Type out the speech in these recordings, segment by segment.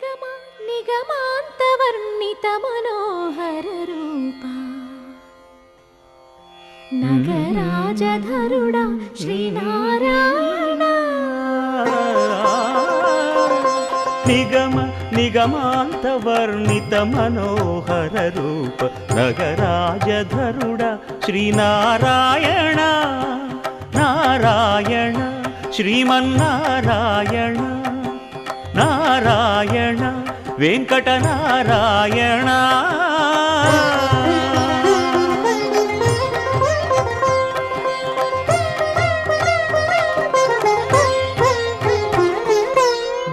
నిగమ నిగమాంతవర్ణిత మనోహర రూప నగరాజధరుడా శ్రీనారాయణ. నిగమ నిగమాంతవర్ణిత మనోహర రూప నగరాజధరుడా శ్రీనారాయణ. నారాయణ శ్రీమన్నారాయణ నారాయణ వెంకటనారాయణ.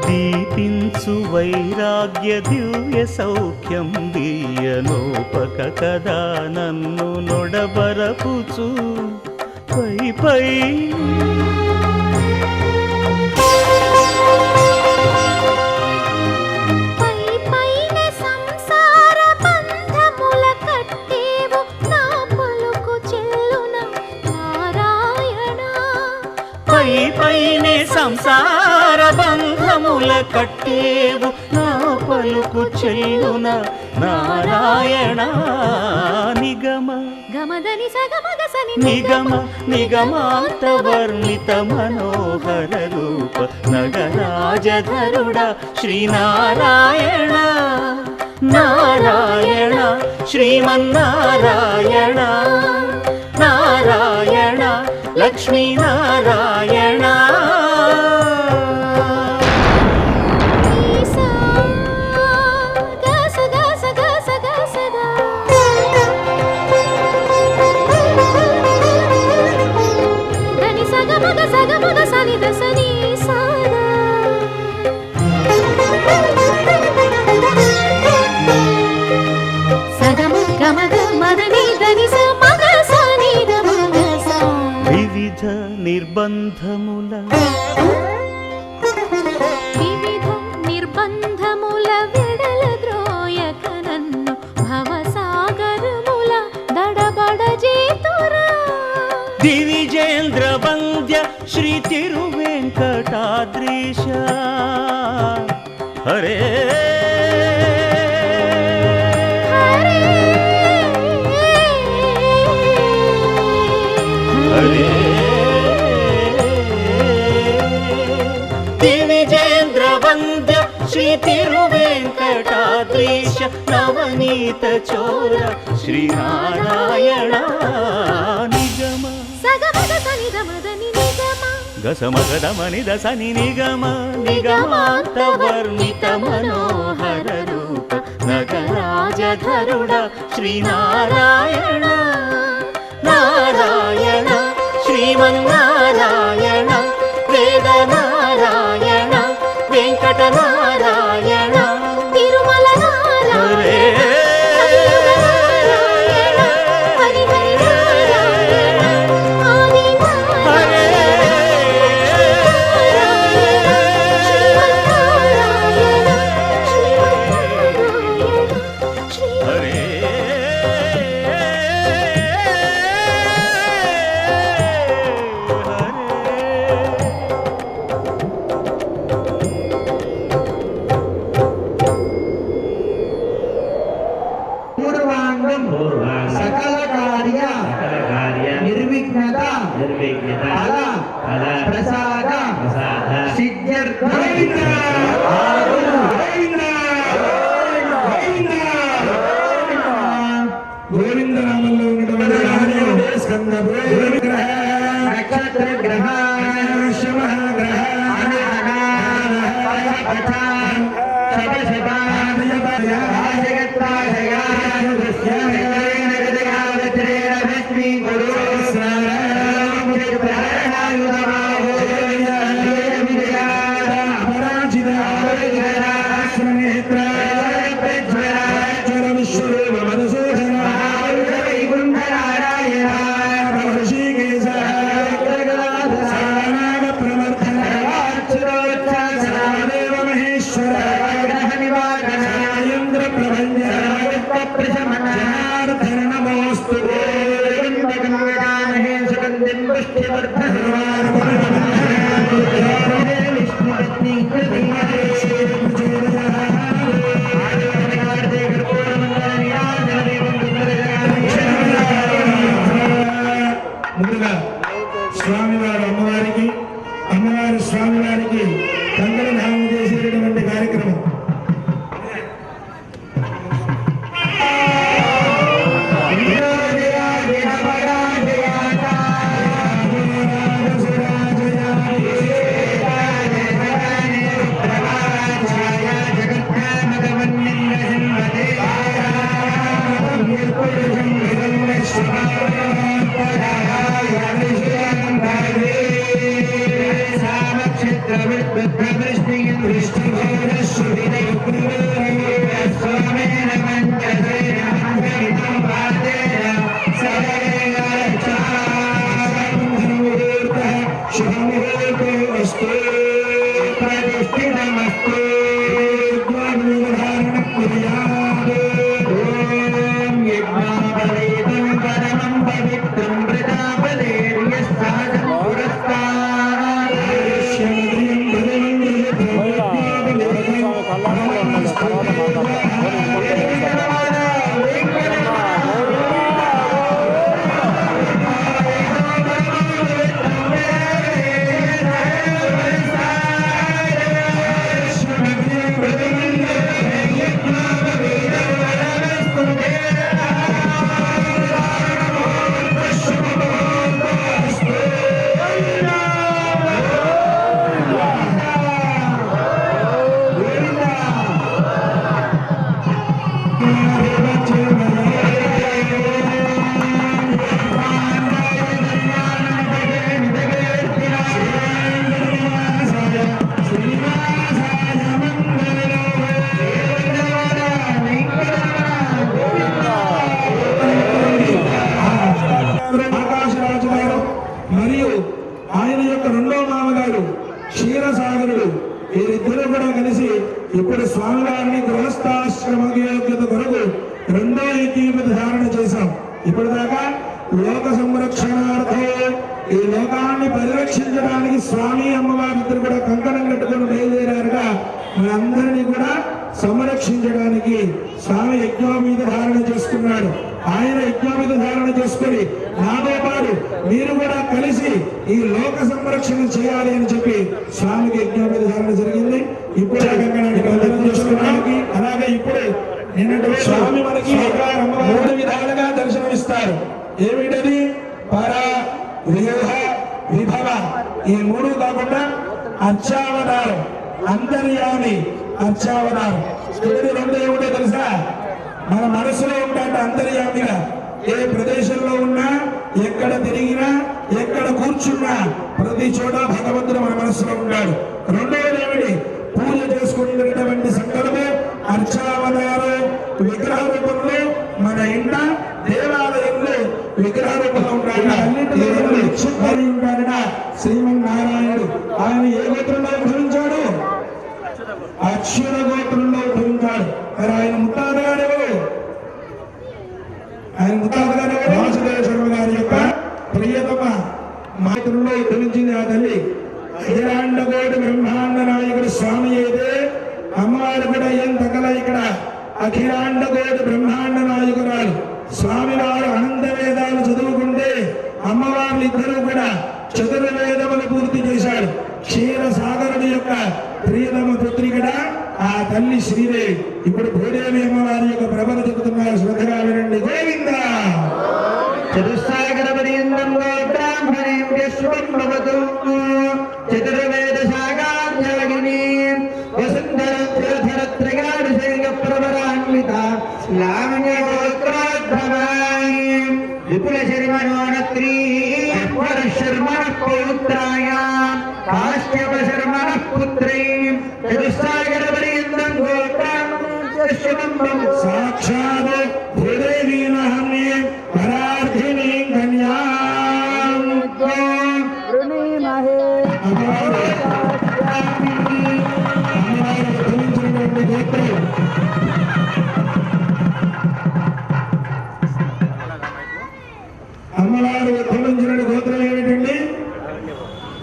దీపించు వైరాగ్య దివ్య సౌఖ్యం దీయనోపక కదా నన్ను నొడబరపుచు పై పై పైనే సంసార బంధముల కట్టేవు నా పలుకు చెల్లున నారాయణ. నిగమ గమదని సగమగసని నిగమ నిగమాంతవర్ణిత మనోహర రూప నగరాజధరుడా శ్రీనారాయణ. నారాయణ శ్రీమన్నారాయణ నారాయణ లక్ష్మీనారాయణ. వివిధ నిర్బంధముల విడల ద్రోయక నన్ను భవసాగరముల దడబడ చేతురా. దివిజేంద్ర వంద్య శ్రీ తిరువెంకటాద్రీశ హరే హరే. దివిజేంద్ర వంద్య శ్రీ తిరువెంకటాద్రీశ నవనీత చోర శ్రీనారాయణ. నిగమ గసమగదమని దసని నిగమ నిగమాంతవర్ణిత మనోహర రూప నగరాజధరుడా శ్రీనారాయణ. నారాయణ శ్రీమన్నారాయణ వేదనారాయణ వెంకటనారాయణ తిరుమల నారాయణ సకల కార్య నిర్విఘ్నత ఫల ప్రసాద సిద్ధ్యర్థ గోవింద నామంలో ఉన్నటువంటి స్కంద నక్షత్ర గ్రహ గ్రహ ఆకాశరాజు గారు మరియు ఆయన యొక్క రెండో మామగారు క్షీరసాగరుడు వీరిద్దరూ కూడా కలిసి ఇప్పుడు స్వామివారిని గృహస్థాశ్రమ యోగ్యత కొరకు రెండో యజ్ఞోపేత ధారణ చేశాం. ఇప్పుడు దాకా లోక సంరక్షణార్థం ఈ లోకాన్ని పరిరక్షించడానికి స్వామి అమ్మవారి ఇద్దరు కూడా కంకణం కట్టుకుని బయలుదేరారుగా మనందరినీ కూడా సంరక్షించడానికి స్వామి యజ్ఞోపేత ధారణ చేసుకున్నాడు. ఆయన యజ్ఞోపేత ధారణ చేసుకుని నాతో పాటు మీరు కూడా కలిసి ఈ లోక సంరక్షణ చేయాలి అని చెప్పి స్వామికి యజ్ఞోపేత ధారణ జరిగింది. ఇప్పుడు ఆ కంకణాన్ని కంకణం చేసుకోవడానికి అలాగే ఇప్పుడు నిన్నటి స్వామి మనకి మూడు విధాలుగా దర్శనమిస్తారు. ఏమిటది? పర, వ్యూహ, విభవ. ఈ మూడు కాకుండా అర్చావతారం, అంతర్యామి, అర్చావతారం. చూడండి, రెండు ఏమిటో తెలుసా? మన మనసులో ఉంటాడు అంతర్యామిగా. ఏ ప్రదేశంలో ఉన్నా, ఎక్కడ తిరిగినా, ఎక్కడ కూర్చున్నా ప్రతి చోట భగవంతుడు మన మనసులో ఉన్నాడు. రెండవది ఏమిటి? పూజ చేసుకునేటటువంటి సంకల్పం అర్చావతారం విగ్రహ రూపంలో మన ఇంట దేవాలయంలో విగ్రహ రూపంలో ఉంటాడు. శ్రీమన్నారాయణుడు ఆయన ఏ గోత్రంలో ఉద్భవించాడు? అక్షర గోత్రంలో ఉద్భవించాడు. మరి ఆయన ముత్తాత గారు ఎవరు? ఆయన ముత్తాత గారు వాసుదేవ శర్మ గారి యొక్క ప్రియతమ మాతృలో ఉద్భవించింది ఆ తల్లి. అఖిలాండకోటి బ్రహ్మాండ నాయకుడు స్వామి అయితే అమ్మవారు కూడా ఏం తగ్గల. ఇక్కడ అఖిలాండకోటి బ్రహ్మాండ నాయకురాలు స్వామివారు అనంత వేదాలు చదువుకుంటే అమ్మవార్లు ఇద్దరు కూడా చతుర్వేదములు పూర్తి చేశాడు. క్షీరసాగరుడి యొక్క ప్రియతమ పుత్రి కూడా ఆ తల్లి శ్రీదేవి. ఇప్పుడు భూదేవి అమ్మవారి యొక్క ప్రభలు చెబుతున్నారు, శ్రద్ధగా వినండి. గోవింద చతుస్సాగర పర్యంతంలో బ్రాహ్మణీం విశ్వం భవతు చతుర్వేద శాఖాధ్యాగిని వసుంధరత్రయాభిషేక ప్రవరాన్విత లావణ్యగోత్రోద్భవాయ విపుల శర్మణోనత్రీ శర్మణ పౌత్రాయ కాశ్యప శర్మణ పుత్రై చతుస్సాగర పర్యంతం గోత్రాం సాక్షాత్ భూదేవి నహమ్యే పరార్థిని కన్యాం అమ్మవారు ఉద్భవించినటువంటి గోత్రం అమ్మవారు ఉద్భవించిన గోత్రం ఏమిటండి?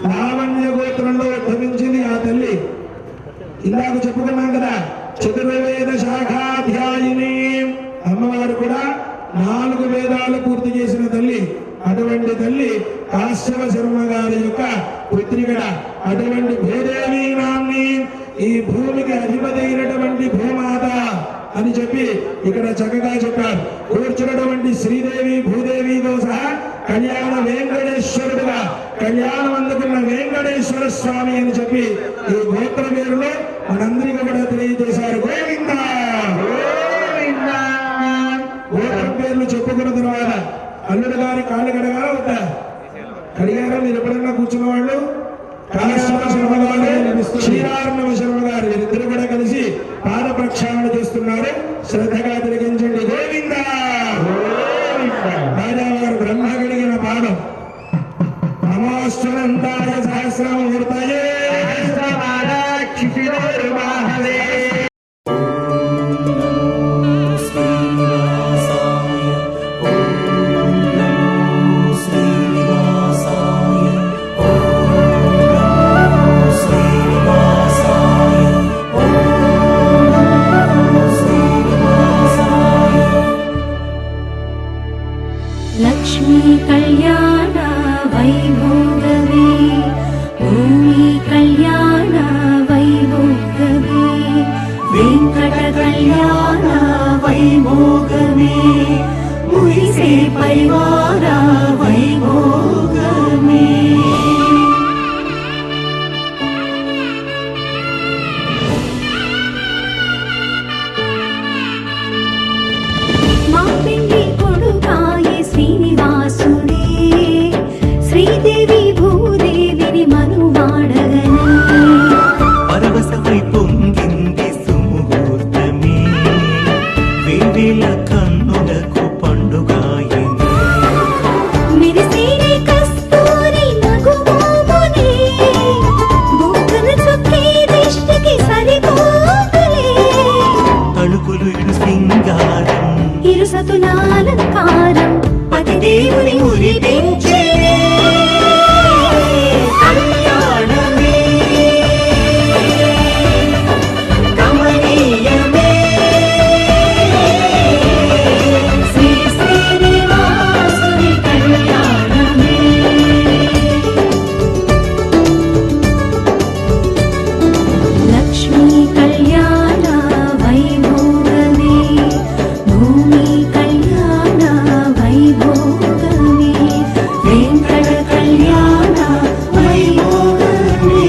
లావణ్య గోత్రంలో ఉద్భవించింది ఆ తల్లి. ఇందాక చెప్పుకున్నాం కదా, చతుర్వేద శాఖాధ్యాయిని. అమ్మవారు కూడా 4 వేదాలు పూర్తి చేసిన తల్లి. అటువంటి తల్లి కాశ్యప శర్మ గారి యొక్క పుత్రికడ. అటువంటి భూదేవి నాన్ని ఈ భూమికి అధిపతి అయినటువంటి భూమాత అని చెప్పి ఇక్కడ చక్కగా చెప్పారు. కూర్చున్నటువంటి శ్రీదేవి భూదేవితో సహా కళ్యాణ వెంకటేశ్వరుడుగా కళ్యాణం అందుకున్న వెంకటేశ్వర స్వామి అని చెప్పి ఈ గోత్ర పేరులో మనందరికీ కూడా తెలియజేశారు. గోవింద గోవింద. గోత్రం పేర్లు చెప్పుకున్న తర్వాత అల్లుడు గారి కాళ్ళు కడగాల వద్దా? కడిగారా? మీరు ఎప్పుడన్నా కూర్చున్న వాళ్ళు శ్రీరారణవ శర్మ గారు వీరిద్దరు కూడా కలిసి పాద ప్రక్షాళన చేస్తున్నారు. శ్రద్ధగా తిరిగించండి. గోవింద రాజావారు బ్రహ్మ కడిగిన పాదం. నమోశ్వరంతాయ సహస్రమూర్తయే క్షితిరోర్వాహవే. వెంకట కళ్యాణ వైభోగమే మురిసే పరివార వైభోగమే. మా పెళ్లి కొడుకాయే శ్రీనివాసుడే శ్రీదేవి భూదేవిని మనువాడగనే. పరవశమై పొంగింది సుముహూర్తమే వేవేల కన్నులకు పండుగాయనే. మెరిసేనే కస్తూరి నగుమోమునే బుగ్గన చుక్కే దిష్టికి సరిపోతులే. తలుపులు ఇడు సింగారం ఇరుసతుల అలంకారం పతి దేవుని మురిపించే కళ్యాణమే కమనీయమే. శ్రీ శ్రీనివాసుని కళ్యాణమే. లక్ష్మీ కళ్యాణ వైభోగమే భూమి కళ్యాణ వైభోగమే. వెంకట కళ్యాణ వైభోగమే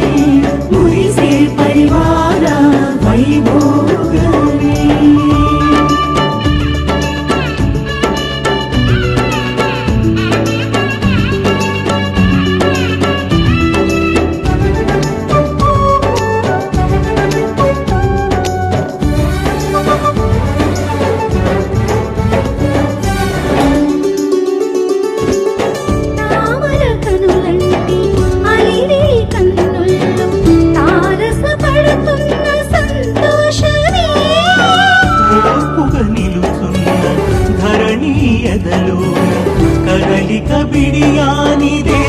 మురిసే పరివార వైభోగమే. తామర కనులంటి అలివే కన్నుల్లో తారసపడుతున్న సంతోషమే. ఓపుగా నిలుచున్న ధరణి ఎదలోన కదలిక బిడియానిదే.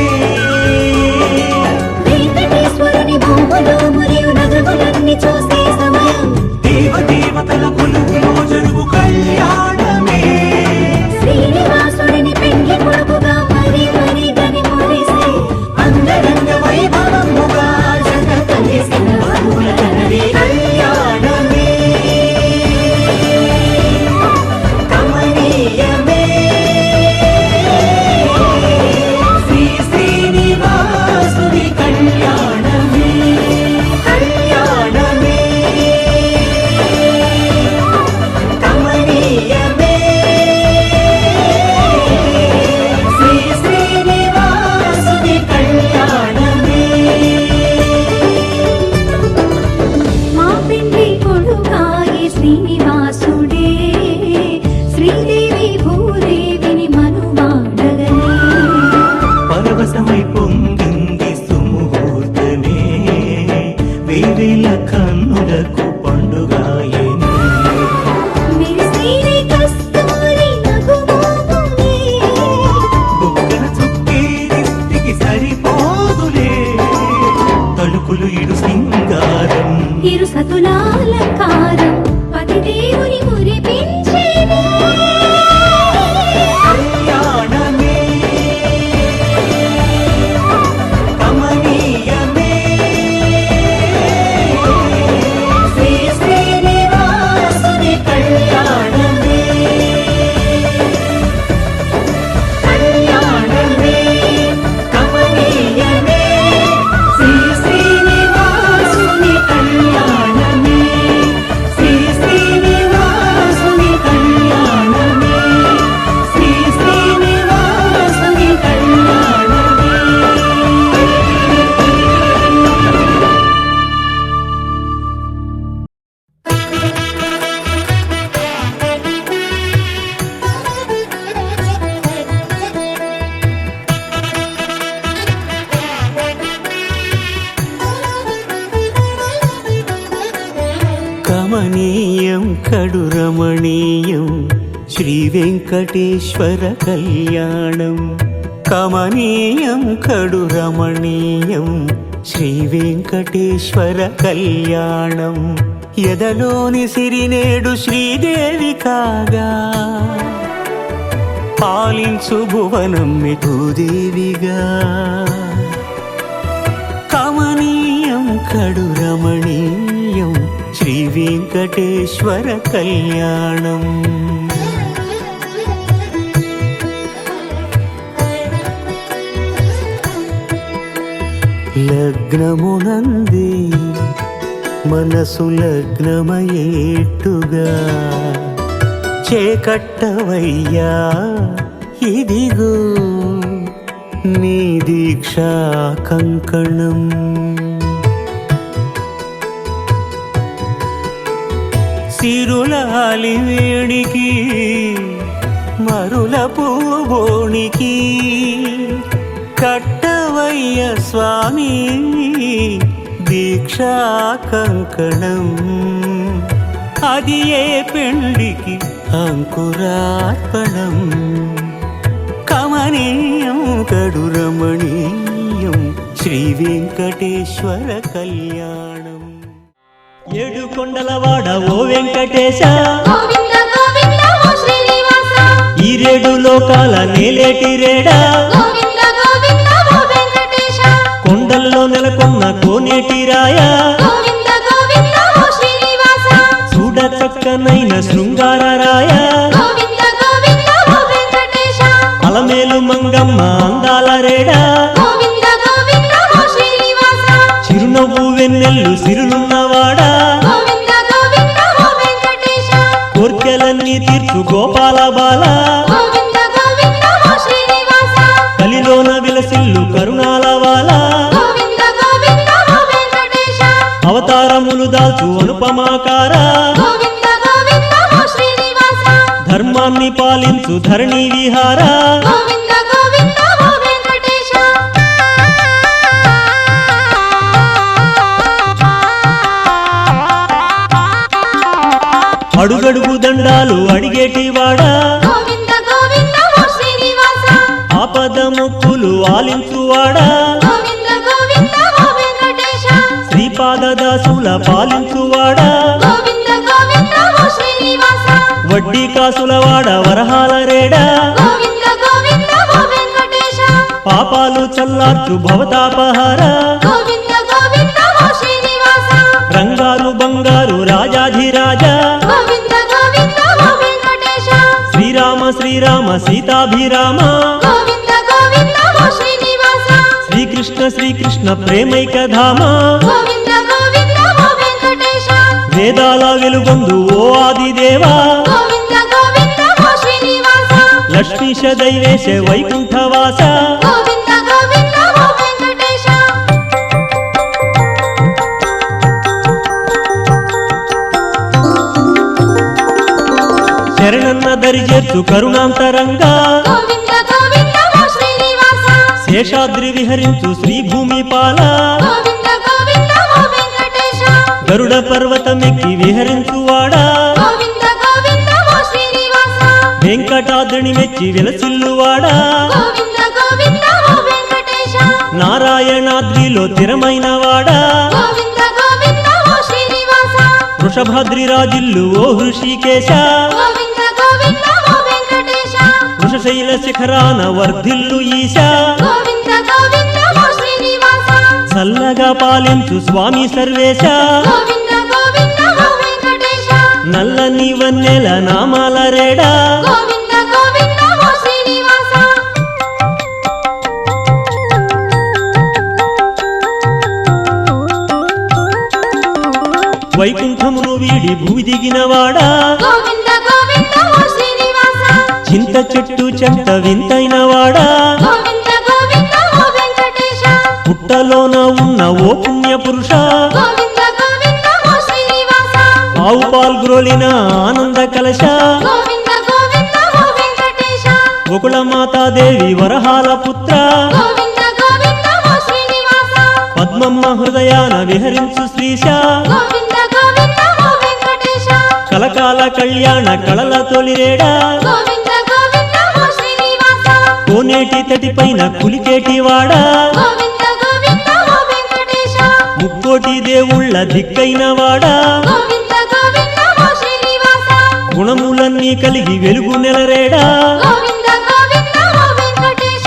వెంకటేశ్వరుని భూములు మరియు నగములన్నీ చూసే సమయం దేవదేవతల కొలువులో జరుగు కళ్యాణమే. శ్రీనివాసుడిని పెండ్లి కొడుకుగా మరి మరి గని మురిసే అంగరంగ వైభవముగా జగ కలిసిన వధువుల కనవే కళ్యాణమే కమనీయమే. శ్రీ శ్రీనివాసుని కళ్యాణమే కళ్యాణమే కమనీయమే. శ్రీ శ్రీనివాసుని కళ్యాణమే. మా పెండ్లి కొడుకాయే శ్రీనివాసుడే శ్రీదేవి భూదేవిని మనువాడగనే. పరవశమై పొంగింది సుముహూర్తమే వేవేల కన్నులకు పండుగాయనే. మెరిసేనే కస్తూరి నగుమోమునే బుగ్గన చుక్కే దిష్టికి సరిపోదులే. తలుపులు ఇడు సింగారం ఇరుసతుల అలంకారం పతి దేవుని మురిపించేనే. కళ్యాణమే కమనీయమే. శ్రీ శ్రీనివాసుని కళ్యాణమే కళ్యాణమే కమనీయమే. శ్రీ శ్రీనివాసుని కళ్యాణమే శ్రీ శ్రీనివాసుని కళ్యాణమే శ్రీ శ్రీనివాసుని కళ్యాణమే. కమనీయం కడు రమణీయం శ్రీ వెంకటేశ్వర కళ్యాణం. కమనీయం కడు రమణీయం శ్రీ వెంకటేశ్వర కళ్యాణం. ఎదలోని సిరినేడు శ్రీదేవి కాగా పాలించు భువనం భూదేవిగా. కమనీయం కడు రమణీయం శ్రీ శ్రీ వెంకటేశ్వర కళ్యాణం. లగ్నమునంది మనసు లగ్నమయేట్టుగా చేకట్టవయ్యా ఇదిగో నీ దీక్షా కంకణం. సిరులాలి వేడికి మరుల పూబోనికి కట్టవయ్య స్వామి దీక్షా కంకణం. అది ఏ పెండికి అంకురార్పణం. కమనీయం కడురమణీయం శ్రీ వెంకటేశ్వర కళ్యాణం. ఏడు కొండలవాడ ఓ వెంకటేశ, గోవింద గోవింద ఓ శ్రీనివాస, ఈ రేడు లోకాల నేలేటి రేడా, గోవింద గోవింద ఓ వెంకటేశ, కొండల్లో నెలకొన్న కోనేటి రాయా, గోవింద గోవింద ఓ శ్రీనివాస, చూడ చక్కనైన శృంగార రాయా, గోవింద గోవింద ఓ వెంకటేశ, అలమేలు మంగమ్మ అందాల రేడా, గోవింద గోవింద ఓ శ్రీనివాస, చిరునవ్వు వెన్నెల్లు సిరులున్నవాడా, గోవింద గోవింద ఓ వెంకటేశ, కోర్కెలన్నీ తీర్చు గోపాల బాల, గోవింద గోవింద ఓ శ్రీనివాస, కలిలోన విలసిల్లు కరుణాల వాల, గోవింద గోవింద ఓ వెంకటేశ, అవతారములు దాల్చు అనుపమాకార, గోవింద గోవింద ఓ శ్రీనివాస, ధర్మాన్ని పాలించు ధరణి విహార, గోవింద గోవింద ఓ వెంకటేశ. అడుగడుగు దండాలు అడిగేటి వాడా, గోవింద గోవింద ఓ శ్రీనివాస, ఆపద మొక్కులు ఆలించువాడా, గోవింద గోవింద ఓ వెంకటేశ, శ్రీపాదదాసుల పాలించువాడా, గోవింద గోవింద ఓ శ్రీనివాస, వడ్డీ కాసులవాడ వరహాల రేడా, గోవింద గోవింద ఓ వెంకటేశ, పాపాలు చల్లార్చు భవతాపహార, గోవింద గోవింద ఓ శ్రీనివాస, రంగారు బంగారు రాజాధిరాజా, గోవింద గోవింద ఓ వెంకటేశ, శ్రీరామ శ్రీరామ సీతాభిరామ, గోవింద గోవింద ఓ శ్రీనివాస, శ్రీకృష్ణ శ్రీకృష్ణ ప్రేమైక ధామ, గోవింద గోవింద ఓ వెంకటేశ, వేదాల వెలుగొందు ఓ ఆదిదేవా, గోవింద గోవింద ఓ శ్రీనివాస, లక్ష్మీశ దైవేశ వైకుంఠవాస, గోవింద గోవింద ఓ వెంకటేశ, శరణన్న దరిచేర్చు కరుణాంతరంగా, గోవింద గోవింద ఓ శ్రీనివాస, శేషాద్రి విహరించు శ్రీభూమి పాల, గోవింద గోవింద ఓ వెంకటేశ, గరుడ పర్వతమెక్కి విహరించువాడా, గోవింద గోవింద ఓ శ్రీనివాస, వెంకటాద్రిని మెచ్చి విలసిల్లువాడా, గోవింద గోవింద ఓ వెంకటేశ, నారాయణాద్రిలో తిరమైన వాడా, గోవింద గోవింద ఓ శ్రీనివాస, వృషభాద్రి రాజిల్లు ఓ హృషికేశ, గోవింద గోవింద ఓ వెంకటేశ, వృషశైల శిఖరాన వర్ధిల్లు ఈశ, గోవింద గోవింద ఓ శ్రీనివాస, చల్లగా పాలించు స్వామి సర్వేశ, గోవింద గోవింద ఓ వెంకటేశ, నల్లని వన్నెల నామాల రేడా, గోవింద గోవింద ఓ శ్రీనివాస, వైకుంఠమును వీడి భూమి దిగినవాడా, గోవింద గోవింద ఓ శ్రీనివాస, చింత చెట్టు చెంత వింతైన వాడా, గోవింద గోవింద ఓ వెంకటేశ, పుట్టలోన ఉన్న ఓ పుణ్య పురుష, గోవింద గోవింద ఓ శ్రీనివాస, ఆవు పాల్గ్రోలిన ఆనంద కలశ, గోవింద గోవింద ఓ వెంకటేశ, గోకుల మాతాదేవి వరహాల పుత్ర, గోవింద గోవింద ఓ శ్రీనివాస, పద్మమ్మ హృదయాన విహరించు శ్రీశ, గోవింద గోవింద ఓ వెంకటేశ, కలకాల కళ్యాణ కళల తొలిరేడా, గోవింద గోవింద ఓ శ్రీనివాస, కోనేటి తటిపైన కులికేటి వాడా, గోవింద గోవింద ఓ వెంకటేశ, ముక్కోటి దేవుళ్ళ దిక్కైన వాడా, గోవింద గోవింద ఓ శ్రీనివాస, గుణములన్నీ కలిగి వెలుగు నెలరేడా, గోవింద గోవింద ఓ వెంకటేశ,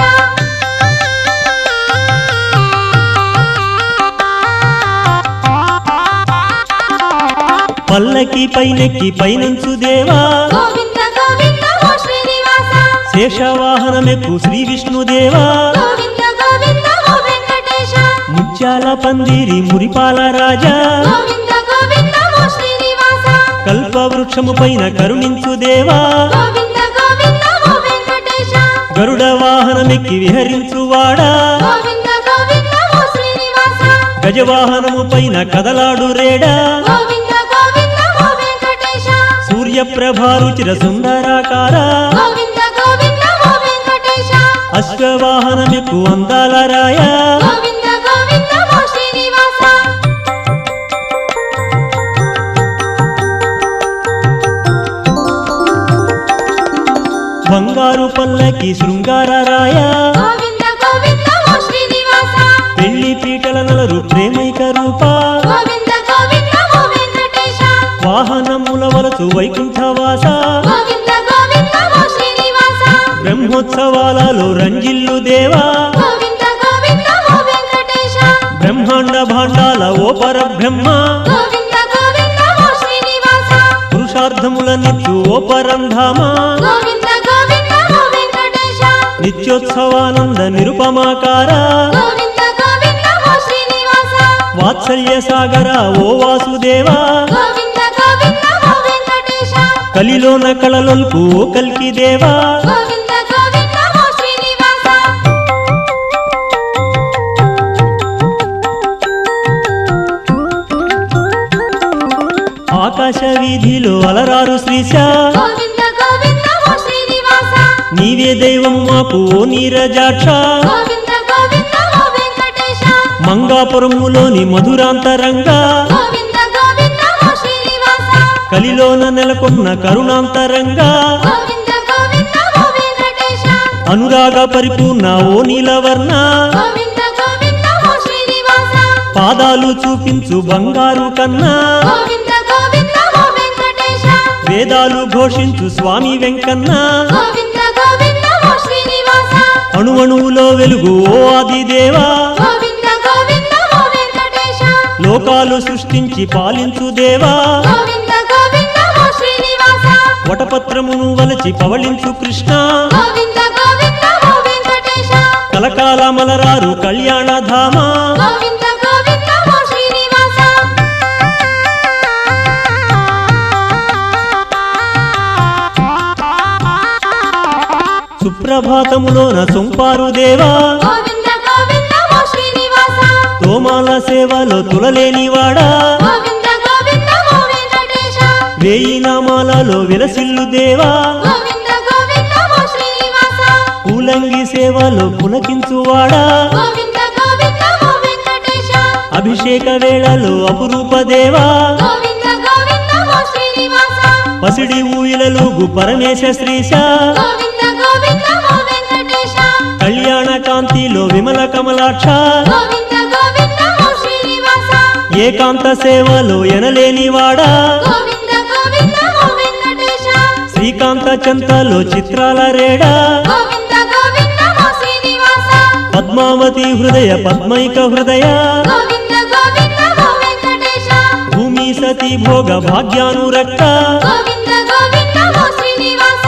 పల్లకి పైనెక్కి పైనంచు దేవా గోవింద గోవింద ఓ శ్రీనివాస శేషవాహనమెక్కు శ్రీ విష్ణుదేవా గోవింద గోవింద ఓ వెంకటేశ ముత్యాల పందిరి మురిపాల రాజా గోవింద గోవింద ఓ శ్రీనివాస కల్పవృక్షము పైన కరుణించు దేవా గోవింద గోవింద ఓ వెంకటేశ గరుడ వాహనమెక్కి విహరించువాడా గోవింద గోవింద ఓ శ్రీనివాస గజవాహనము పైన కదలాడు రేడా గోవింద గోవింద ఓ వెంకటేశ సూర్యప్రభారుచిర సుందరాకార గోవింద గోవింద ఓ వెంకటేశ అశ్వవాహనమెక్కు అందాల రాయ గోవింద గోవింద ఓ శ్రీనివాస బంగారు పల్లకి శృంగార రాయ గోవింద గోవింద ఓ శ్రీనివాస పెళ్లి పీటల నలరు ప్రేమైక రూప గోవింద గోవింద ఓ వెంకటేశ వాహనముల వలసు వైకుంఠవాస గోవింద గోవింద ఓ శ్రీనివాస బ్రహ్మోత్సవాలలో రంజిల్లు దేవా గోవింద గోవింద ఓ వెంకటేశ బ్రహ్మాండ భాండాల ఓ పరబ్రహ్మ గోవింద గోవింద ఓ శ్రీనివాస పురుషార్థముల నిత్యు ఓ పరంధామ గోవింద గోవింద ఓ వెంకటేశ నిత్యోత్సవానంద నిరుపమాకార గోవింద గోవింద ఓ శ్రీనివాస వాత్సల్య సాగర ఓ వాసుదేవా గోవింద గోవింద ఓ వెంకటేశ కలిలోన కళలొల్పు ఓ కల్కి దేవా గోవింద గోవింద ఓ శ్రీనివాస ఆకాశ వీధిలో అలరారు శ్రీశ గోవింద గోవింద ఓ శ్రీనివాస నీవే దైవము మాకు ఓ నీరజాక్ష గోవింద గోవింద ఓ వెంకటేశ మంగాపురములోని మధురాంతరంగా గోవింద గోవింద ఓ శ్రీనివాస కలిలోన నెలకొన్న కరుణాంతరంగా గోవింద గోవింద ఓ వెంకటేశ అనురాగ పరిపూర్ణ ఓ నీలవర్ణ గోవింద గోవింద ఓ శ్రీనివాస పాదాలు చూపించు బంగారు కన్నా గోవింద గోవింద ఓ వెంకటేశ వేదాలు ఘోషించు స్వామి వెంకన్న గోవింద గోవింద ఓ శ్రీనివాస అణువణువులో వెలుగు ఓ ఆదిదేవా గోవింద గోవింద ఓ వెంకటేశ లోకాలు సృష్టించి పాలించు దేవా గోవింద గోవింద ఓ శ్రీనివాస వటపత్రమును వలచి పవళించు కృష్ణ గోవింద గోవింద ఓ వెంకటేశ కలకాల మలరారు కళ్యాణధామ గోవింద గోవింద ఓ శ్రీనివాస సుప్రభాతములోన సొంపారు దేవా గోవింద గోవింద ఓ శ్రీనివాస తోమాల సేవలో తులలేనివాడా గోవింద గోవింద ఓ వెంకటేశ వేయి నామాలలో విలసిల్లు దేవా గోవింద గోవింద ఓ శ్రీనివాస పూలంగి సేవలో పులకించువాడా గోవింద గోవింద ఓ వెంకటేశ అభిషేక వేళలో అపురూప దేవా గోవింద గోవింద ఓ శ్రీనివాస పసిడి ఊయలలోగు పరమేశ శ్రీశ గోవింద గోవింద ఓ వెంకటేశ కళ్యాణ కాంతిలో విమల కమలాక్ష గోవింద గోవింద ఓ శ్రీనివాస ఏకాంత సేవలో ఎనలేనివాడా గోవింద గోవింద ఓ వెంకటేశ శ్రీకాంత చంతలో చిత్రాల రేడా గోవింద గోవింద ఓ శ్రీనివాస పద్మావతి హృదయ పద్మైక హృదయ గోవింద గోవింద ఓ వెంకటేశ భూమి సతీ భోగ భాగ్యానురక్త గోవింద గోవింద ఓ శ్రీనివాస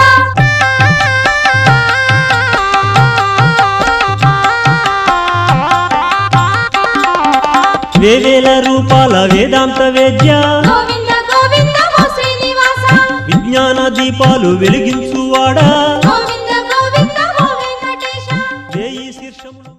వేవేల రూపాల వేదాంత వేద్య గోవింద గోవింద ఓ శ్రీనివాస విజ్ఞాన దీపాలు వెలిగించువాడా గోవింద గోవింద ఓ వెంకటేశ వేయి శీర్షములు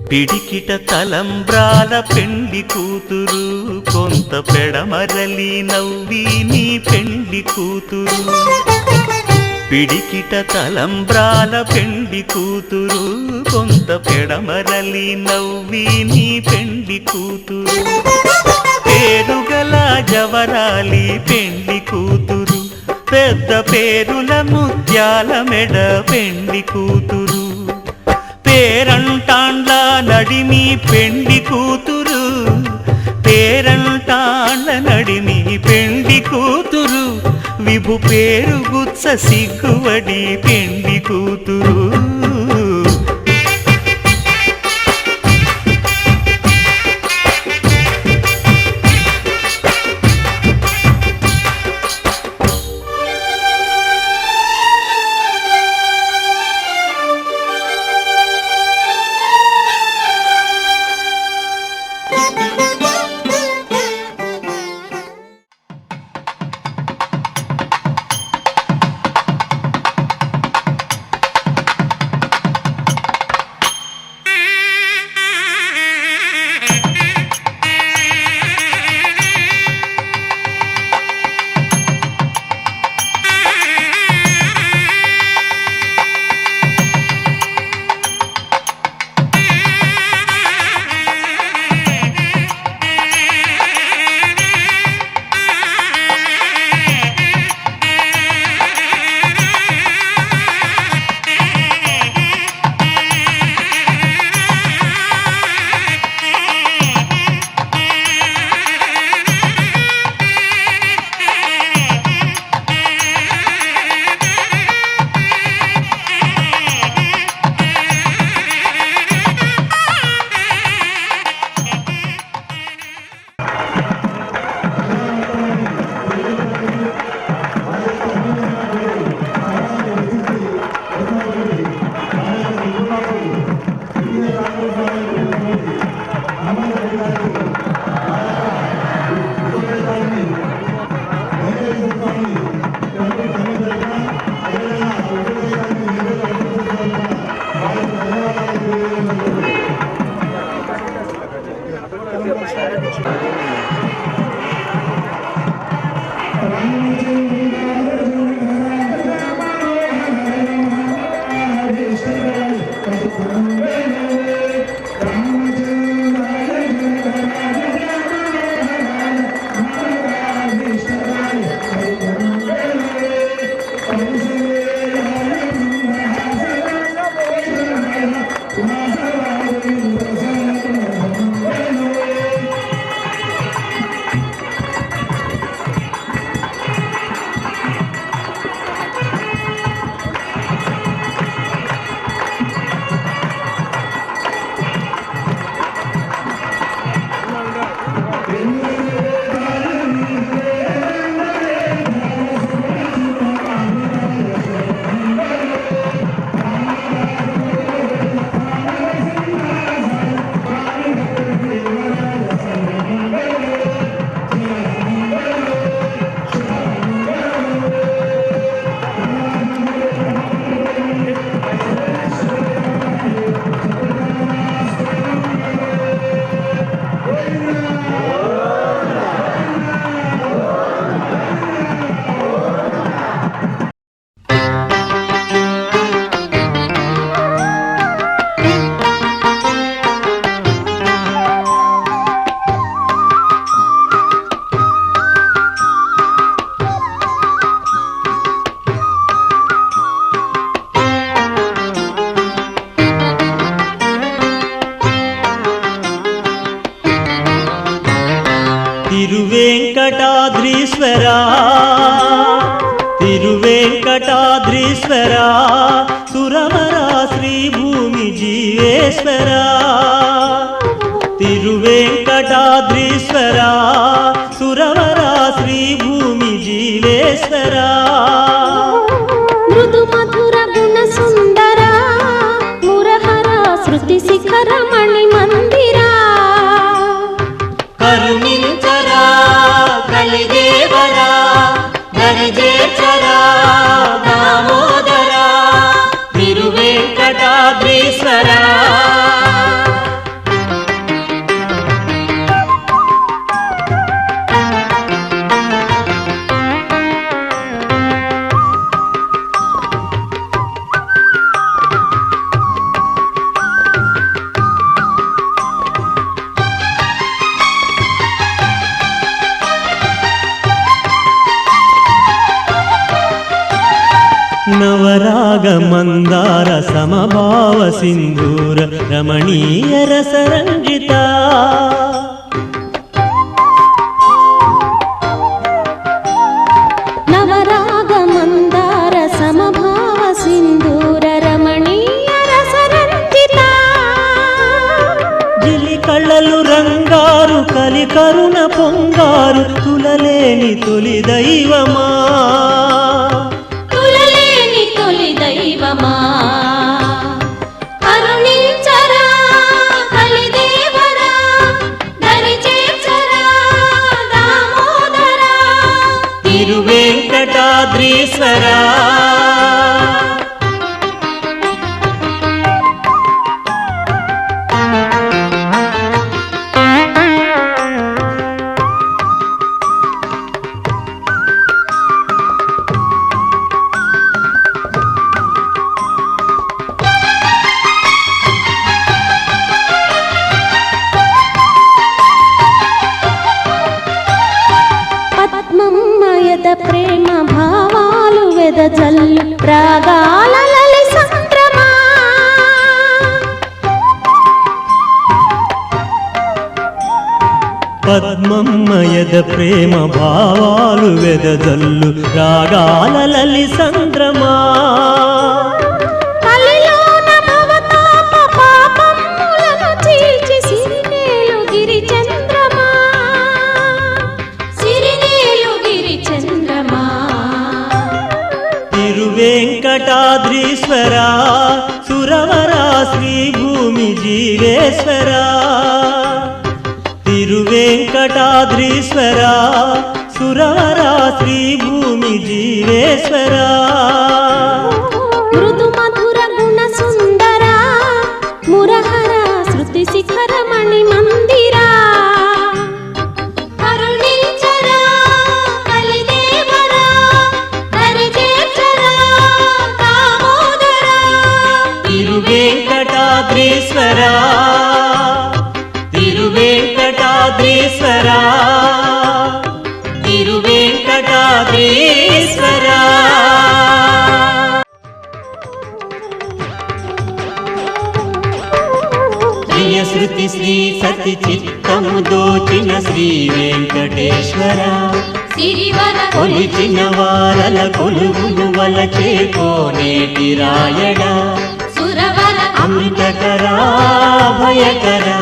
పిడికిట తలంబ్రాల పెండి కూతురు కొంత పెడమరలి నవ్వి నీ పెండి కూతురు పిడికిట తలంబ్రాల పెండి కూతురు కొంత పెడమరలి నవ్వి నీ పెండి కూతురు పేరుగల జవరాలి పెండి కూతురు పెద్ద పేరుల ముత్యాల మెడ పెండి కూతురు పేరంటాండ్ల నడిమి పెండి కూతురు పేరంటాండ్ల నడిమి పెండి కూతురు విభు పేరు గుత్స సిగ్గువడి పెండి కూతురు తిరువేంకటాద్రీశ్వరా తిరువేంకటాద్రీశ్వరా సురవరా శ్రీభూమి జీవేశ్వరా తిరువేంకటాద్రీశ్వరా సురవరా శ్రీభూమి జీవేశ్వరా మృదు మధుర గుణ సుందర మురహర శృతి శిఖర మణి మందిరా కరుణించరా కలిదేవరా నవరాగమందార సమభావ సింధూర రమణీయ రసరంజిత నవరాగమందార సమభావ సింధూర రమణీయ రసరంజిత జిలి కళ్ళలు రంగారు కలి కరుణ పొంగారు తులలేని తొలి దైవమా తులలేని తొలి దైవమా కరుణించరా కలిదేవరా దరి చేర్చరా దామోదరా తిరువేంకటాద్రీశ్వరా పద్మమ్మయద ప్రేమ భావాలు వెదజల్లు రాగాల లలి సంక్రమా పద్మమ్మయద ప్రేమ భావాలు వెదజల్లు రాగాల లలి సంద్రమా కలిలోన భవతాప పాపములను చీల్చి సిరినేలు గిరి చంద్రమా సిరినేలు గిరి చంద్రమా తిరువేంకటాద్రీశ్వరా సురవరా శ్రీభూమి జీవేశ్వరా తిరువేంకటాద్రీశ్వరా సురవరా శ్రీభూమి జీవేశ్వరా మృదు మధుర గుణ సుందరా మురహర శృతి శిఖర మణి మందిరా కరుణించరా కలిదేవరా దరి చేర్చరా దామోదరా తిరువేంకటాద్రీశ్వరా తిరువేంకటాద్రీశ్వరా తిరువేంకటాద్రీశ్వరా ప్రియ శృతి శ్రీ సతి చిత్తము దోచిన శ్రీ వెంకటేశ్వర సిరివర కొలిచిన వారల కొలుగులు వలచే కోనేటి రాయడా సురవర అమృతకరా భయకరా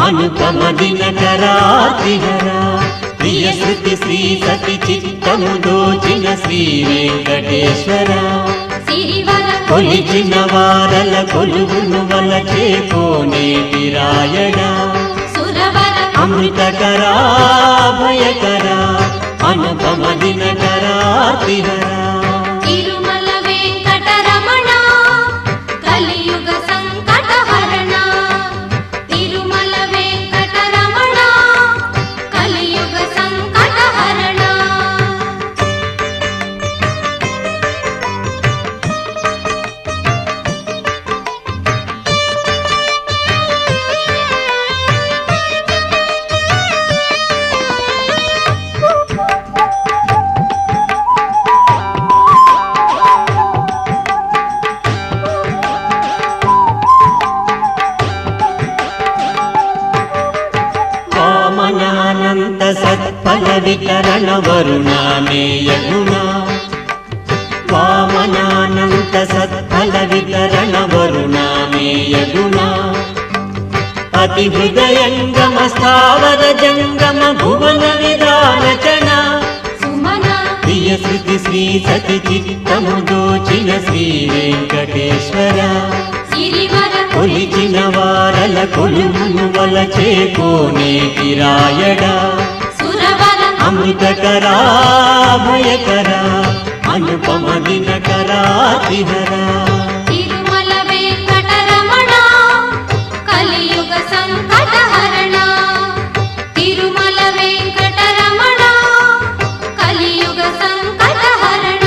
అనుపమ దినకరా త్రిహరా ప్రియ శృతి శ్రీ సతి చిత్తము దోచిన శ్రీ వెంకటేశ్వర సిరివర కొలిచిన వారల కొలుగును వలచే కోనేటి రాయడా సురవర అమృతకరా భయకరా అనుపమ దినకరా త్రిహరా తిరుమల వెంకటరమణ కలియుగ సంకటహరణ తిరుమల వెంకటరమణ కలియుగ సంకటహరణ వామనానంత సత్ఫల వికరణ వరుణామేయగుణా వామనానంత సత్ఫల వికరణ వరుణామేయగుణా అతి హృదయంగమ స్థావర జంగమ భువన విధానచన సుమన ప్రియ శృతి శ్రీ సతి చిత్తము దోచిన శ్రీ వెంకటేశ్వర సిరివర కొలిచిన వారల కొలుమును వలచే కోనేటి రాయడా సురవర అమృతకరా భయకరా అనుపమ దినకరా త్రిహరా తిరుమల వెంకటరమణ కలియుగ సంకటహరణ తిరుమల వెంకటరమణ కలియుగ సంకటహరణ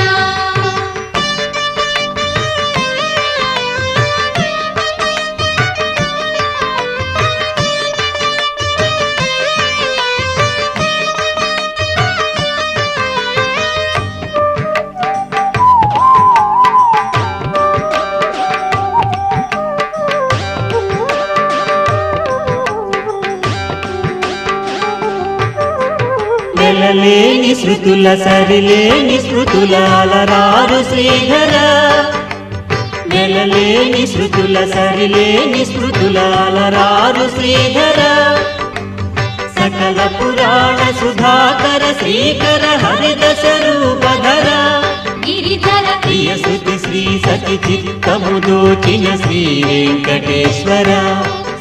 వెలలేని శృతుల సరిలేని శృతుల అలరారు శ్రీధర వెలలేని శృతుల సరిలేని శృతుల అలరారు శ్రీధర సకల పురాణ సుధాకర శ్రీకర హరిదశ రూపధర గిరిధర ప్రియ శృతి శ్రీ సతి చిత్తము దోచిన శ్రీ వెంకటేశ్వర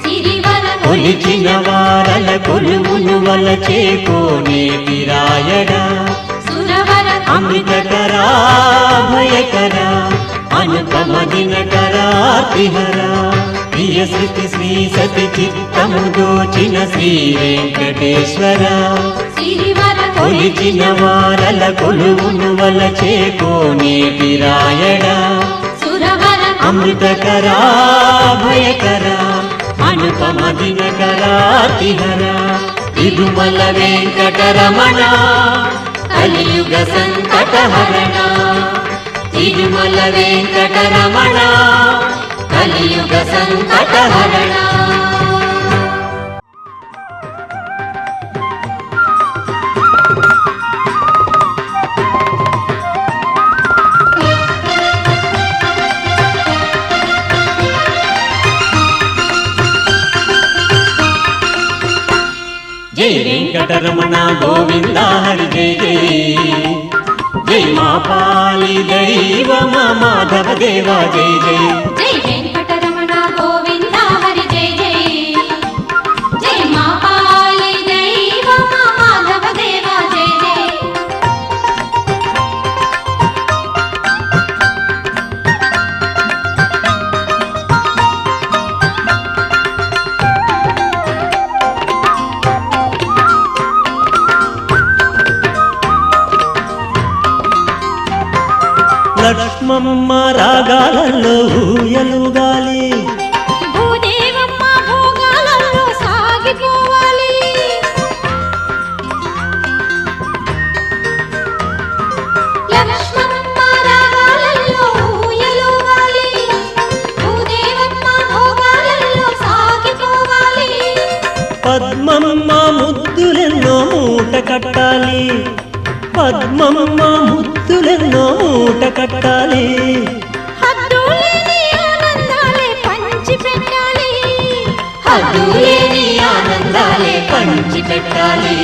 సిరివర కొలిచిన వారల కొలువును వలచే కోనే పిరాయణ సురవర అమృతకరా భయకరా అనుపమ దినకరాతిహరా ప్రియ శృతి శ్రీ సతి చిత్తము దోచిన శ్రీ వెంకటేశ్వర సిరివర కొలిచిన వారల కొలువును వలచే కోనే పిరాయణ సురవర అమృతకరా భయకరా అనుపమ దినకరాతిహరా తిరుమల వెంకటరమణ కలియుగ సంకటహరణ తిరుమల వెంకటరమణ కలియుగ సంకటహరణ జై వెంకటరమణ గోవింద హరి జై జై జై మా పాలి దైవ మాధవ దేవ జై జై జై వెంకటరమణ గోవింద హరి జై జై జై మా పాలి దైవ మాధవ దేవ జై జై లక్ష్మమ్మ రాగాలలో ఊయలుగాలి భూదేవమ్మ భోగాలలో సాగిపోవాలి లక్ష్మమ్మ రాగాలలో ఊయలుగాలి భూదేవమ్మ భోగాలలో సాగిపోవాలి పద్మమ్మ ముద్దులెన్నో మూట కట్టాలి పద్మమ్మ ముద్దులెన్నో మూట కట్టాలి హద్దులేని ఆనందాలే పంచి పెట్టాలి హద్దులేని ఆనందాలే పంచి పెట్టాలి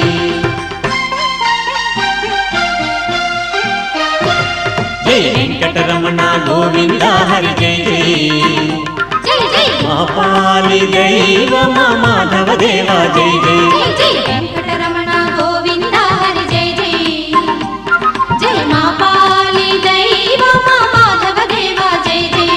జై వెంకటరమణ గోవింద హరి జై జై జై జై మా పాలి దైవ మాధవ దేవ జై జై జై జై వెంకటరమణ గోవింద హరి జై జై జై మా పాలి దైవ మాధవ దేవ జై జై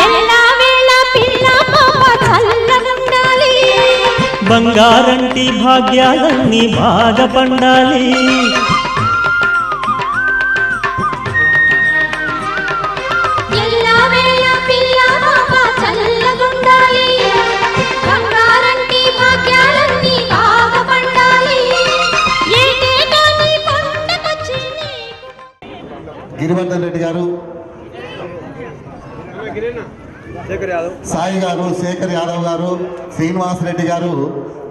ఎల్లవేళ పిల్ల పాప చల్లగుండాలి బంగారంటి భాగ్యాలన్నీ బాగా పండాలి ఎల్లవేళ పిల్ల పాప చల్లగుండాలి బంగారంటి భాగ్యాలన్నీ బాగా పండాలి ఏటేటా నీ పంటకొచ్చి గిరివర్ధన్ రెడ్డి గారు, సాయి గారు, శేఖర్ యాదవ్ గారు, శ్రీనివాస్ రెడ్డి గారు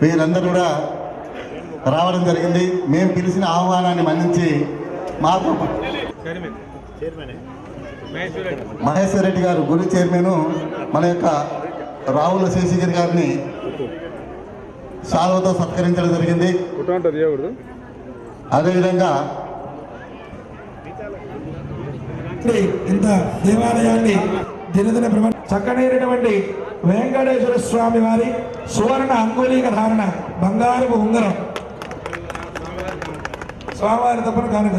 వీరందరూ కూడా రావడం జరిగింది. మేము పిలిచిన ఆహ్వానాన్ని మన్నించి మాకు మహేశ్వర్ రెడ్డి గారు గురు చైర్మన్ మన యొక్క రావుల శేషగిరి గారిని శాలువతో సత్కరించడం జరిగింది. అదేవిధంగా ఇంత దేవాలయాన్ని దినదిన చక్కనైనటువంటి వెంకటేశ్వర స్వామి వారి సువర్ణ అంగుళీక ధారణ బంగారపు ఉంగరం స్వామివారి తప్పన కానుక.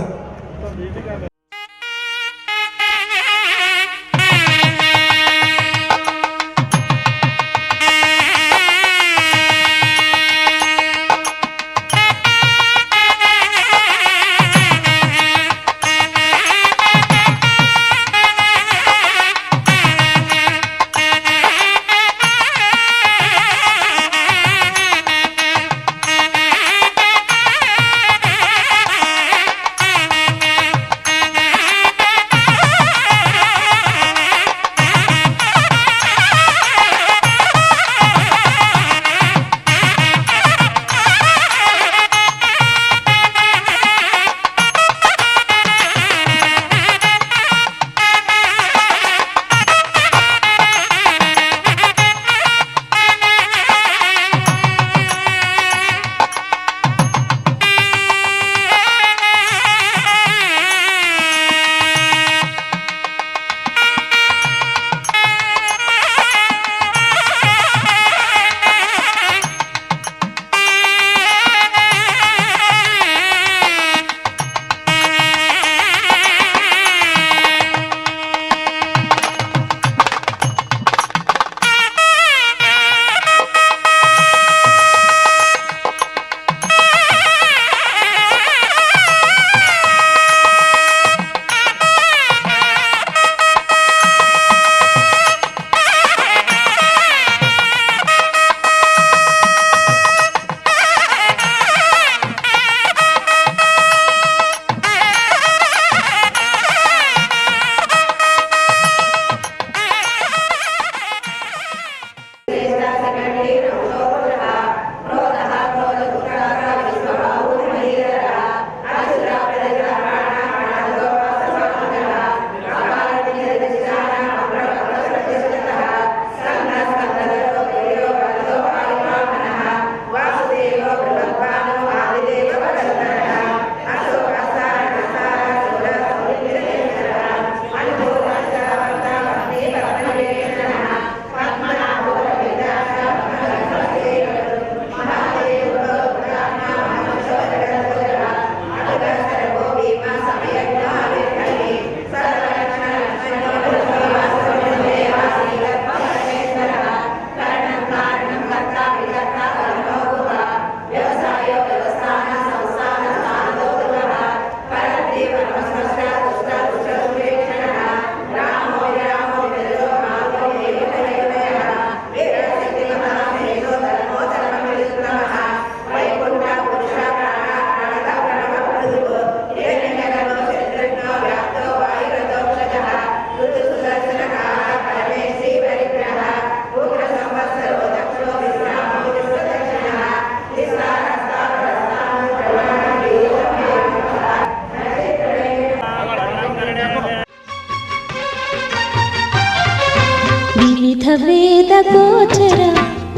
వివిధ వేద గోచర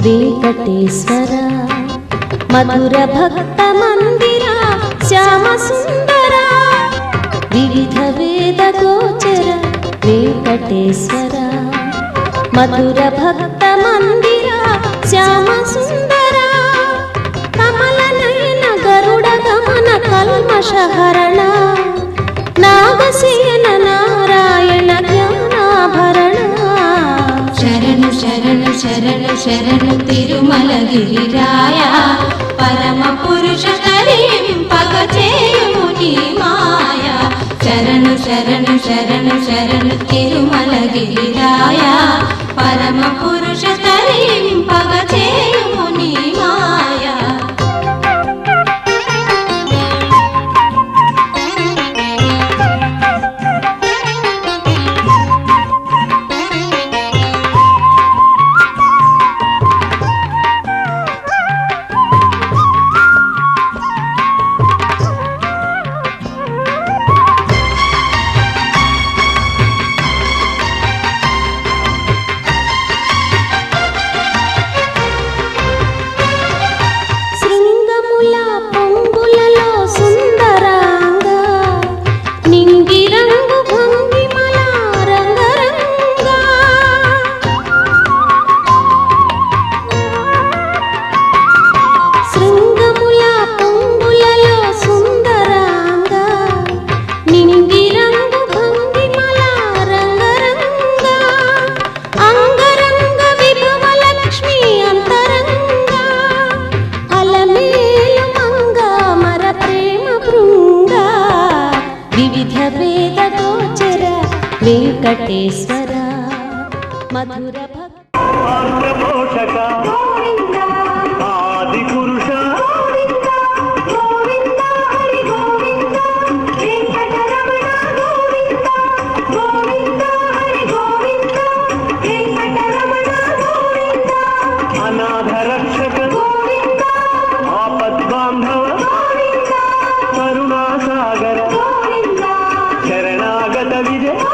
వెంకటేశ్వర మధుర భక్త మందిర శ్యామ సుందర వివిధ వేద గోచర వెంకటేశ్వర మధుర భక్త మందిర శ్యామ సుందర కమల నయన గరుడ గమన కల్మషహరణ నాగసేన నారాయణ జ్ఞానాభరణ శరణు శరణు శరణు శరణు తిరుమలగిరిరాయ పరమ పురుష తరింపగ చేయుము నీ మాయ శరణు శరణు శరణు శరణు తిరుమలగిరిరాయ పరమ పురుష తరింపగ చేయుము నీ మాయ వెంకటేశ్వర మధుర పోషక ఆది పురుష అనాథ రక్షక ఆపద్బాంధవ కరుణాసాగర శరణాగత విజయ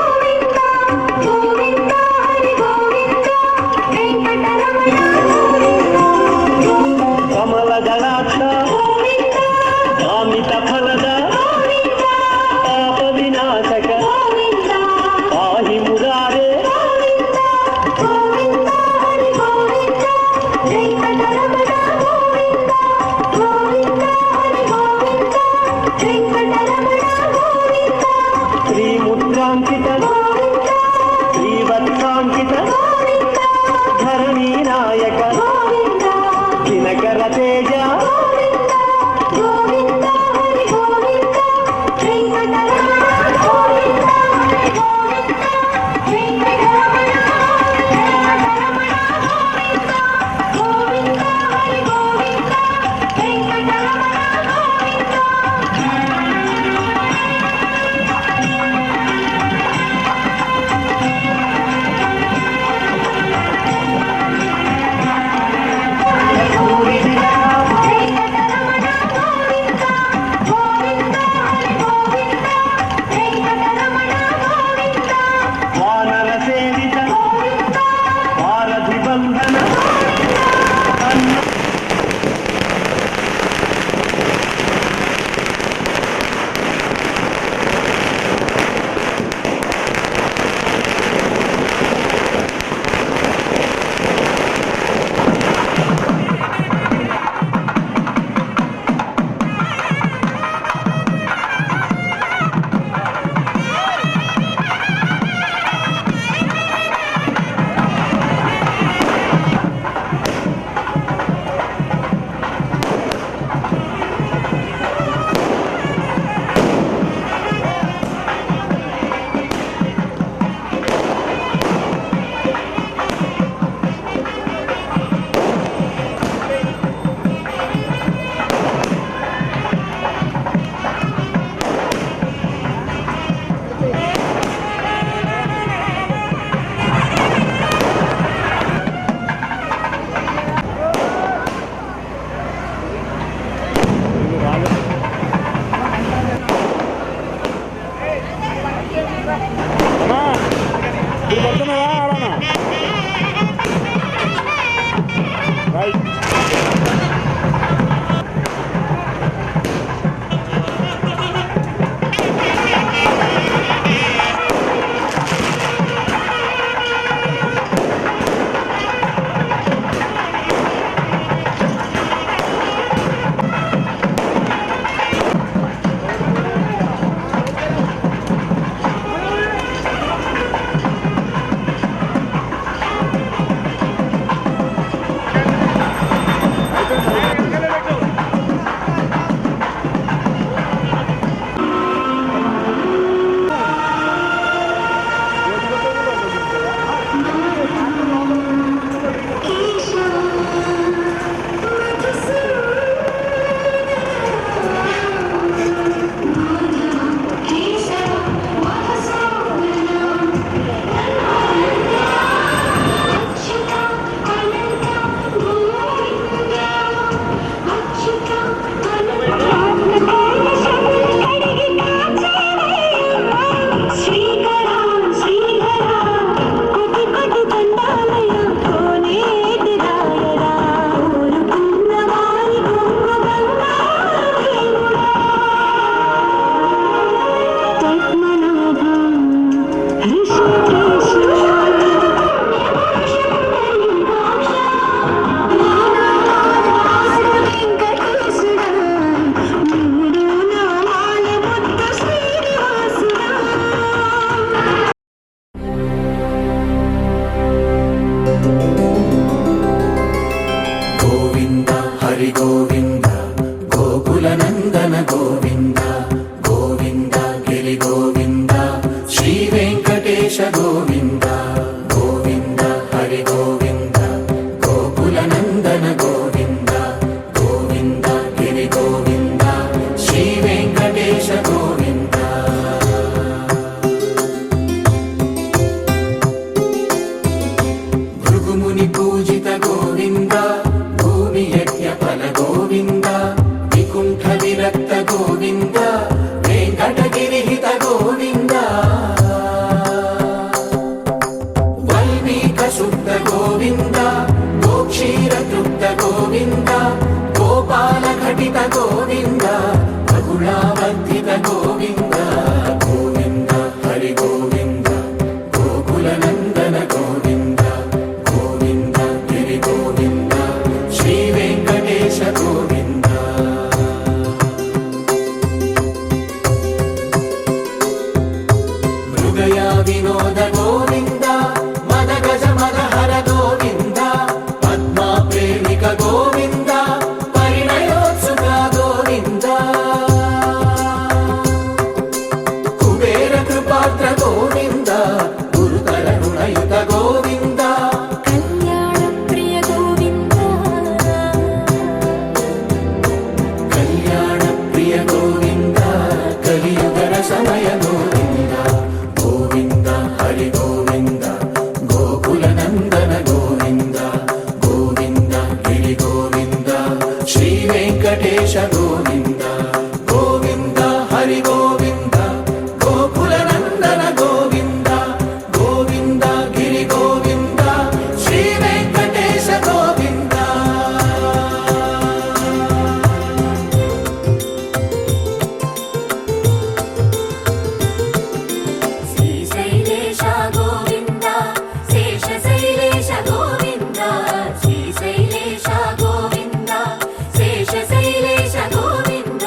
గోవింద గోక్షీరతృప్త గోవింద గోపాల ఘటిత గోవింద బహుళావర్ధిత గోవింద గోవింద హరి గోవింద గోకుల నందన గోవింద గోవింద గిరి గోవింద శ్రీ వెంకటేశ గోవింద హృదయ వినోద గోవింద మద గజ మదహర గోవింద పద్మా ప్రేమిక గోవింద పరిణయోత్సుక గోవింద కుబేర కృపాత్ర గోవింద గురుతర రుణయుత గోవింద కళ్యాణ ప్రియ గోవింద కళ్యాణ ప్రియ గోవింద కలియుగర సమయ గోవింద గోవింద హరి గోవింద గోకుల నందన గోవింద గోవింద గిరి గోవింద శ్రీ వెంకటేశ గోవింద గోవింద హరి గోవింద గోకుల నందన గోవింద గోవింద గిరి గోవింద శ్రీ వెంకటేశ గోవింద శ్రీశైలేశ గోవింద శేషశైలేశ గోవింద శ్రీశైలేశ గోవింద శేషశైలేశ గోవింద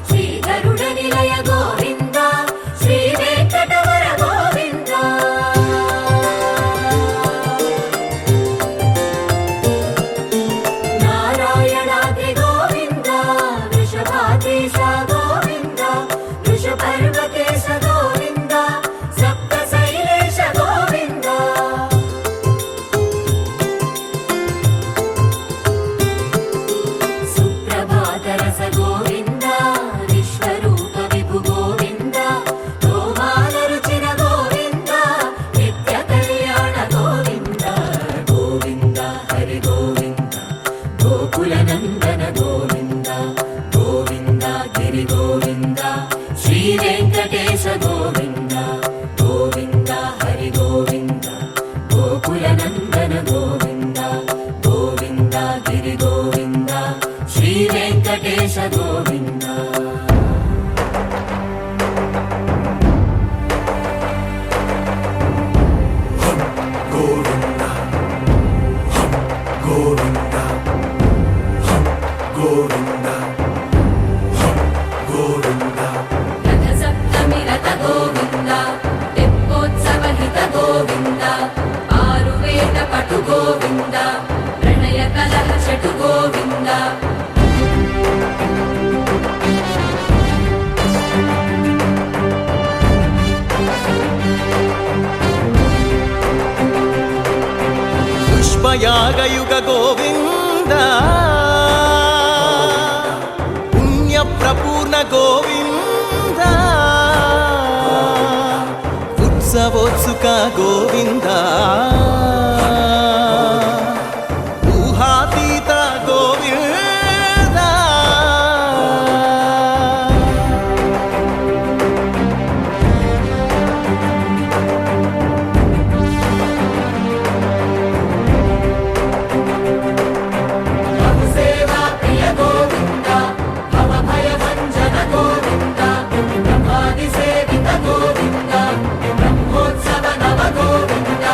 శ్రీ గరుడ నిలయ గోవింద శ్రీ వెంకటవర గోవింద నారాయణాద్రి గోవింద వృషభాద్రీశ గోవింద వృషపర్వతేశ గోవింద సప్తశైలేశ గోవింద సుప్రభాతరస గోవింద విశ్వరూప విభు గోవింద గోమాల రుచిర గోవింద నిత్య కళ్యాణ గోవింద గోవింద హరి గోవింద గోకుల నందన గోవింద గోవింద గిరి గోవింద శ్రీ వెంకటేశ గోవింద గోవింద హరి గోవింద గోకుల నందన గోవింద గోవింద గిరి గోవింద శ్రీ వెంకటేశ గోవింద గోవింద గోవింద గోవింద గోవింద రథ సప్తమి రథ గోవింద తెప్పోత్సవ హిత గోవింద ఆరువేద పటు గోవింద ప్రణయ కలహ షటు గోవింద పుష్పయాగయుగ గోవింద పుణ్య ప్రపూర్ణ గోవింద ఉత్సవోత్సుక గోవింద ఊహాతీత గోవింద సేవా ప్రియ గోవింద భవ భయ భంజన గోవింద బ్రహ్మాది సేవిత గోవింద బ్రహ్మోత్సవ నవ గోవింద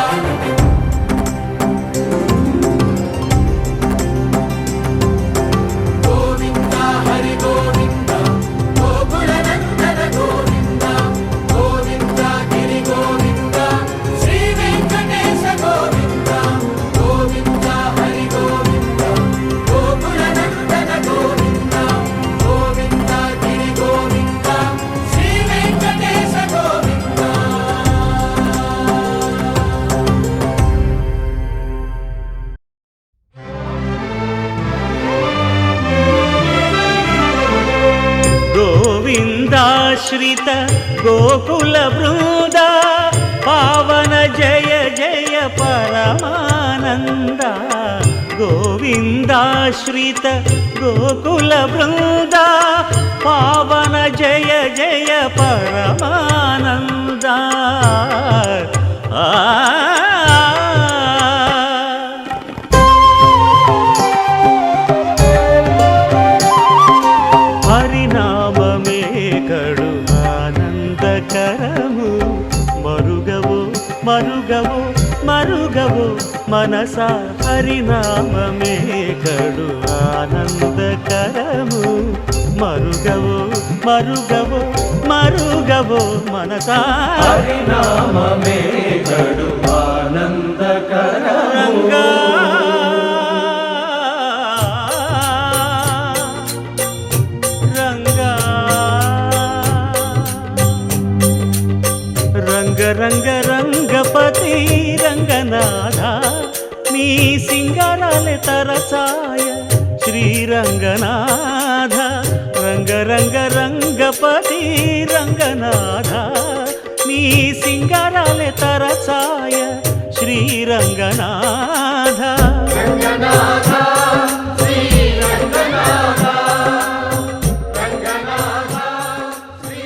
గోవింద హరి గోవింద గోకుల నందన గోవింద గోవింద గిరి గోవింద శ్రీ వెంకటేశ గోవింద గోవింద హరి గోవింద గోకుల నందన గోవింద గోవింద గిరి గోవింద శ్రీ వెంకటేశ గోవింద గోవిందాశ్రిత గోకుల బృంద పావన జయ జయ పరమానంద గోవిందాశ్రిత గోకుల బృంద పావన జయ జయ పరమానంద మనస హరినామమే కడు ఆనందకరము మరుగవో మరుగవో మరుగవో మనసా హరినామమే కడు ఆనందకరము రంగా రంగా రంగ రంగ రంగపతి రంగనాథ నీ సింగారాలే తరచాయ శ్రీరంగనాథ రంగ రంగ రంగపతి రంగనాథ నీ సింగారాలే తరచాయ శ్రీరంగనాథ రంగనాథ శ్రీ రంగనాథ రంగనాథ శ్రీ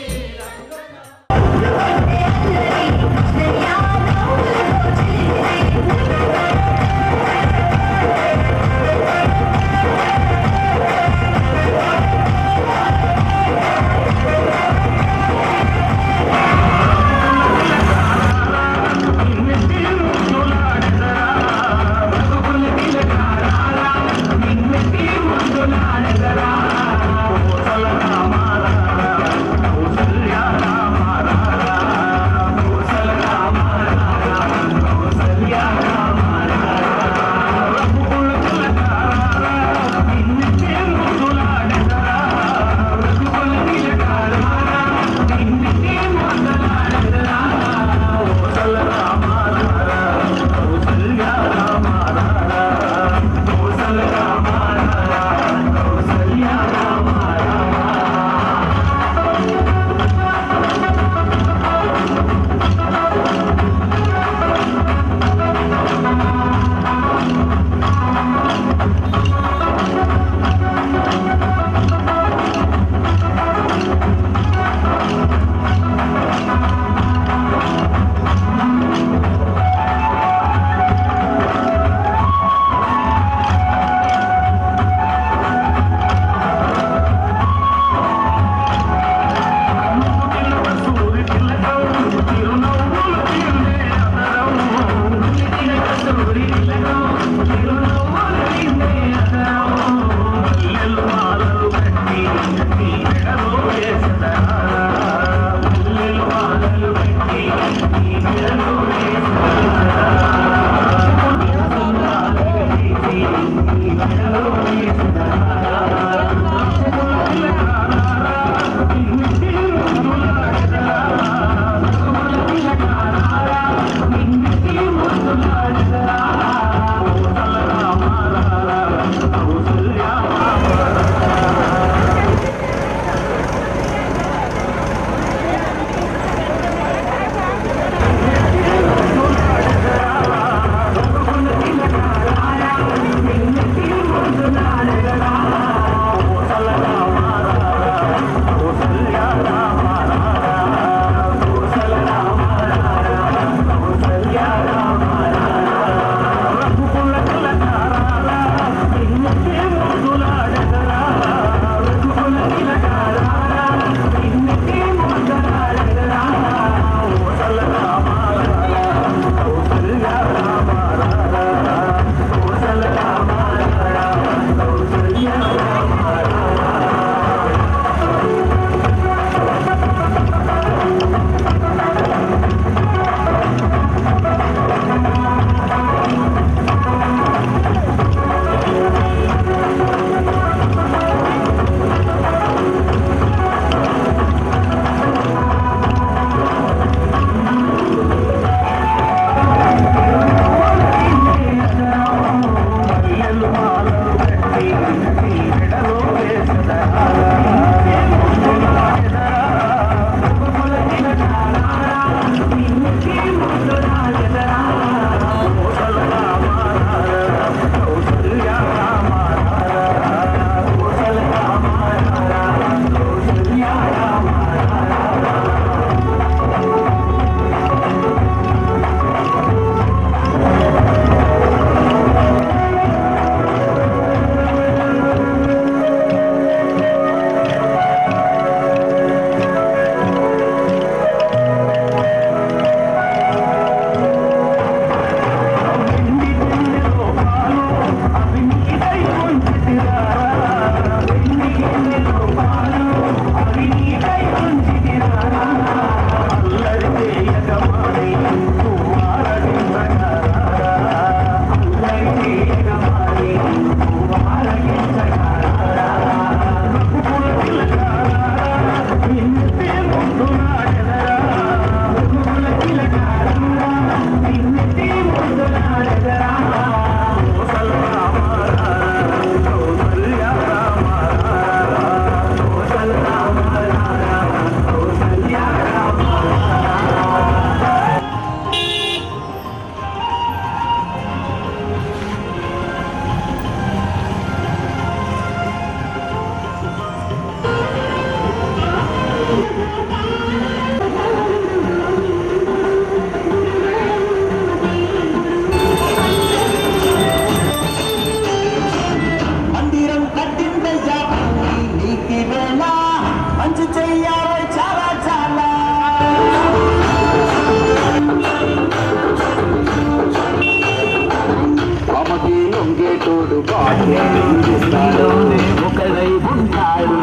తోడు భాగ్యం ఒకడై ఉంటాడు.